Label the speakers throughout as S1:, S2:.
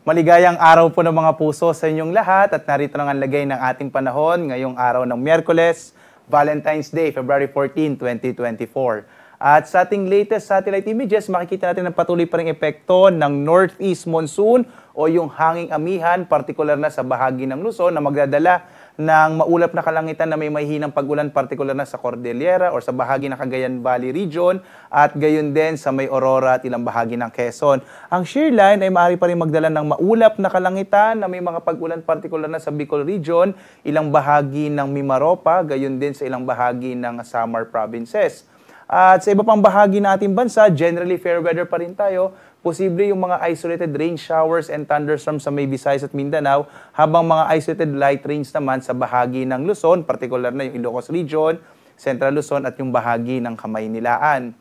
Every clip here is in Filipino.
S1: Maligayang araw po ng mga puso sa inyong lahat at narito na ang lagay ng ating panahon ngayong araw ng Miyerkules, Valentine's Day, February 14, 2024. At sa ating latest satellite images, makikita natin ang patuloy pa ring epekto ng Northeast Monsoon o yung hanging amihan, partikular na sa bahagi ng Luzon na magdadala ng maulap na kalangitan na may mahihinang pag-ulan, partikular na sa Cordillera or sa bahagi ng Cagayan Valley Region at gayon din sa may Aurora at ilang bahagi ng Quezon. Ang shear line ay maaari pa rin magdala ng maulap na kalangitan na may mga pag-ulan, partikular na sa Bicol Region, ilang bahagi ng Mimaropa, gayon din sa ilang bahagi ng Samar Provinces. At sa iba pang bahagi ng ating bansa, generally fair weather pa rin tayo. Posible yung mga isolated rain showers and thunderstorms sa may Visayas at Mindanao, habang mga isolated light rains naman sa bahagi ng Luzon, partikular na yung Ilocos Region, Central Luzon at yung bahagi ng Kamaynilaan.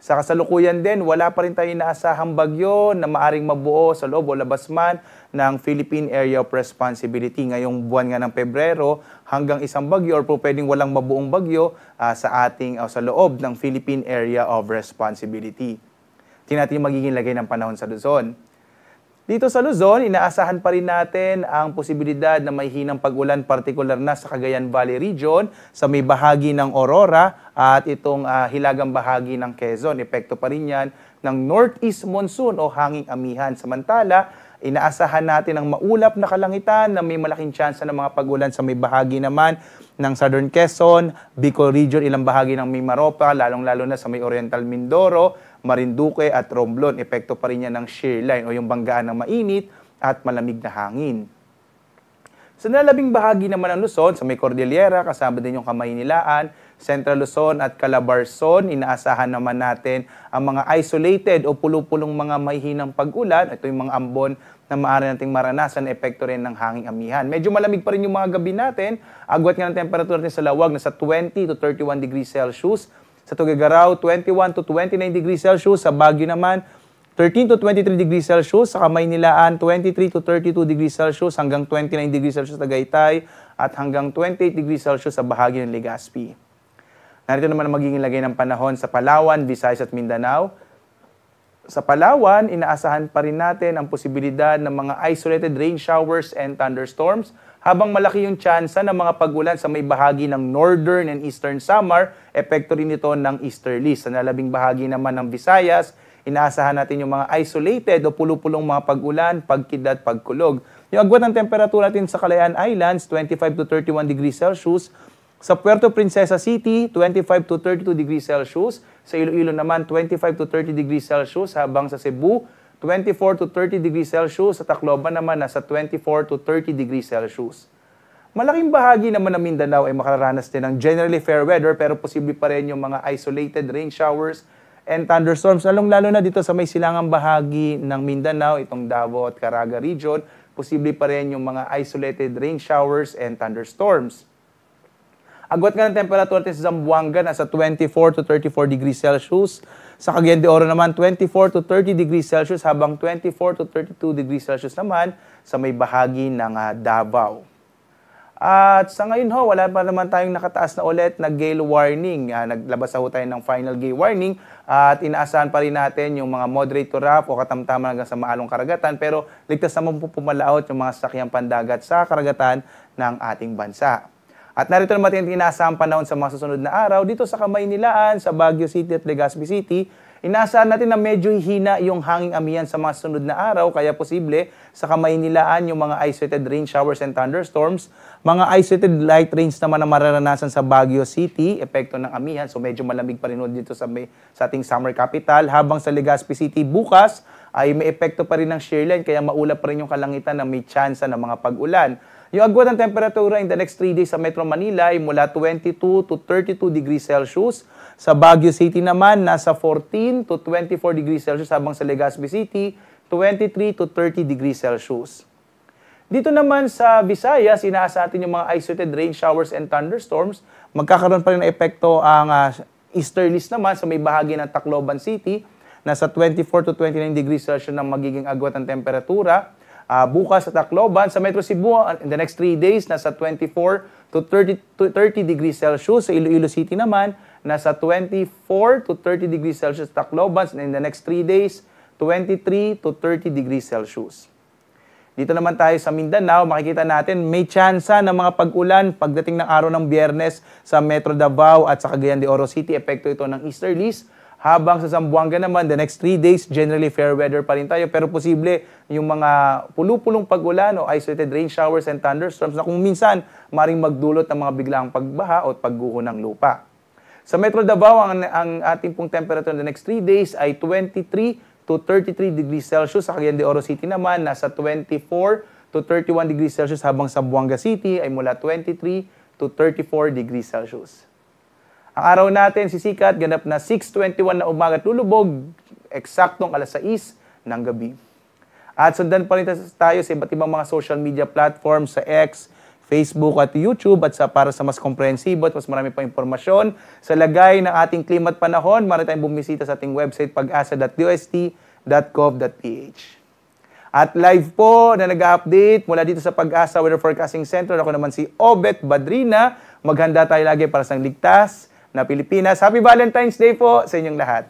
S1: Sa kasalukuyan din, wala pa rin tayong inaasahang bagyo na maaring mabuo sa loob o labas man ng Philippine Area of Responsibility. Ngayong buwan nga ng Pebrero, hanggang isang bagyo or po pwedeng walang mabuong bagyo sa loob ng Philippine Area of Responsibility. Tingnan natin yung magiging lagay ng panahon sa Luzon. Dito sa Luzon, inaasahan pa rin natin ang posibilidad na may hinang pag-ulan, partikular na sa Cagayan Valley Region, sa may bahagi ng Aurora at itong hilagang bahagi ng Quezon. Epekto pa rin yan ng Northeast Monsoon o hanging amihan. Samantala, inaasahan natin ang maulap na kalangitan na may malaking tsansa ng mga pag-ulan sa may bahagi naman ng Southern Quezon, Bicol Region, ilang bahagi ng Mimaropa, lalong-lalo na sa may Oriental Mindoro, Marinduque at Romblon. Epekto pa rin yan ng shear line o yung banggaan ng mainit at malamig na hangin. Sa nalabing bahagi naman ng Luzon, sa may Cordillera, kasama din yung Kamaynilaan, Central Luzon at Calabarzon, inaasahan naman natin ang mga isolated o pulupulong mga mahihinang pag-ulan. Ito yung mga ambon na maaari nating maranasan, epekto rin ng hanging amihan. Medyo malamig pa rin yung mga gabi natin. Agwat nga ng temperature natin sa Lawag na sa 20 to 31 degrees Celsius. Sa Tuguegarao, 21 to 29 degrees Celsius. Sa Baguio naman, 13 to 23 degrees Celsius. Sa Kamaynilaan, 23 to 32 degrees Celsius hanggang 29 degrees Celsius sa Tagaytay at hanggang 28 degrees Celsius sa bahagi ng Legazpi. Narito naman ang magiging lagay ng panahon sa Palawan, Visayas at Mindanao. Sa Palawan, inaasahan pa rin natin ang posibilidad ng mga isolated rain showers and thunderstorms, habang malaki yung tsansa ng mga pag-ulan sa may bahagi ng Northern and Eastern Samar, epekto rin ito ng easterlies. Sa nalabing bahagi naman ng Visayas, inaasahan natin yung mga isolated o pulupulong mga pag-ulan, pagkidlat, pagkulog. Yung agwat ng temperatura natin sa Calayan Islands, 25 to 31 degrees Celsius. Sa Puerto Princesa City, 25 to 32 degrees Celsius. Sa Iloilo naman, 25 to 30 degrees Celsius. Habang sa Cebu, 24 to 30 degrees Celsius. Sa Tacloban naman, nasa 24 to 30 degrees Celsius. Malaking bahagi naman ng Mindanao ay makararanas din ng generally fair weather, pero posible pa rin yung mga isolated rain showers and thunderstorms. Lalong-lalo na dito sa may silangang bahagi ng Mindanao, itong Davao at Caraga region, posible pa rin yung mga isolated rain showers and thunderstorms. Agwat nga ng temperature natin sa Zamboanga nasa 24 to 34 degrees Celsius. Sa Cagayan de Oro naman, 24 to 30 degrees Celsius, habang 24 to 32 degrees Celsius naman sa may bahagi ng Davao. At sa ngayon wala pa naman tayong nakataas na ulit na gale warning. Naglabas ho tayo ng final gale warning at inaasahan pa rin natin yung mga moderate to rough o katamtaman hanggang sa maalong karagatan, pero ligtas naman po pumalaot yung mga sasakyang pandagat sa karagatan ng ating bansa. At narito naman natin inaasahang panahon sa mga susunod na araw. Dito sa Kamaynilaan, sa Baguio City at Legazpi City, inaasahan natin na medyo hihina yung hanging amihan sa mga susunod na araw, kaya posible sa Kamaynilaan yung mga isolated rain showers and thunderstorms. Mga isolated light rains naman na mararanasan sa Baguio City, epekto ng amihan, so medyo malamig pa rin dito sa ating summer capital. Habang sa Legazpi City bukas ay may epekto pa rin ng shear line, kaya maulap pa rin yung kalangitan na may tsansa ng mga pag-ulan. Yung agwat ng temperatura in the next 3 days sa Metro Manila ay mula 22 to 32 degrees Celsius. Sa Baguio City naman, nasa 14 to 24 degrees Celsius, habang sa Legazpi City, 23 to 30 degrees Celsius. Dito naman sa Visayas, inaasahan natin yung mga isolated rain showers and thunderstorms. Magkakaroon pa rin ng epekto ang easterlies naman sa may bahagi ng Tacloban City. Nasa 24 to 29 degrees Celsius na magiging agwat ng temperatura. Bukas sa Tacloban, sa Metro Cebu, in the next 3 days, nasa 24 to 30 degrees Celsius. Sa Iloilo City naman, nasa 24 to 30 degrees Celsius Tacloban. In the next 3 days, 23 to 30 degrees Celsius. Dito naman tayo sa Mindanao, makikita natin may tsansa ng mga pag-ulan pagdating ng araw ng Biyernes sa Metro Davao at sa Cagayan de Oro City. Epekto ito ng easterlies. Habang sa Zamboanga naman, the next 3 days, generally fair weather pa rin tayo. Pero posible yung mga pulupulong pag-ulan o isolated rain showers and thunderstorms na kung minsan maring magdulot ng mga biglaang pagbaha o pagguho ng lupa. Sa Metro Davao, ang ating pong temperature in the next 3 days ay 23 to 33 degrees Celsius. Sa Cagayan de Oro City naman, nasa 24 to 31 degrees Celsius, habang sa Buanga City ay mula 23 to 34 degrees Celsius. Ang araw natin sisikat, ganap na 6:21 na umaga at lulubog, eksaktong alas 6 ng gabi. At sundan pa rin tayo sa iba't ibang mga social media platforms sa X, Facebook at YouTube, at para sa mas komprehensibo at mas marami pang impormasyon sa lagay ng ating klima at panahon, maaari tayong bumisita sa ating website pag-asa.dost.gov.ph. At live po na nag-update mula dito sa Pag-asa Weather Forecasting Center. Ako naman si Obet Badrina. Maghanda tayo lagi para sa ligtas na Pilipinas. Happy Valentine's Day po sa inyong lahat.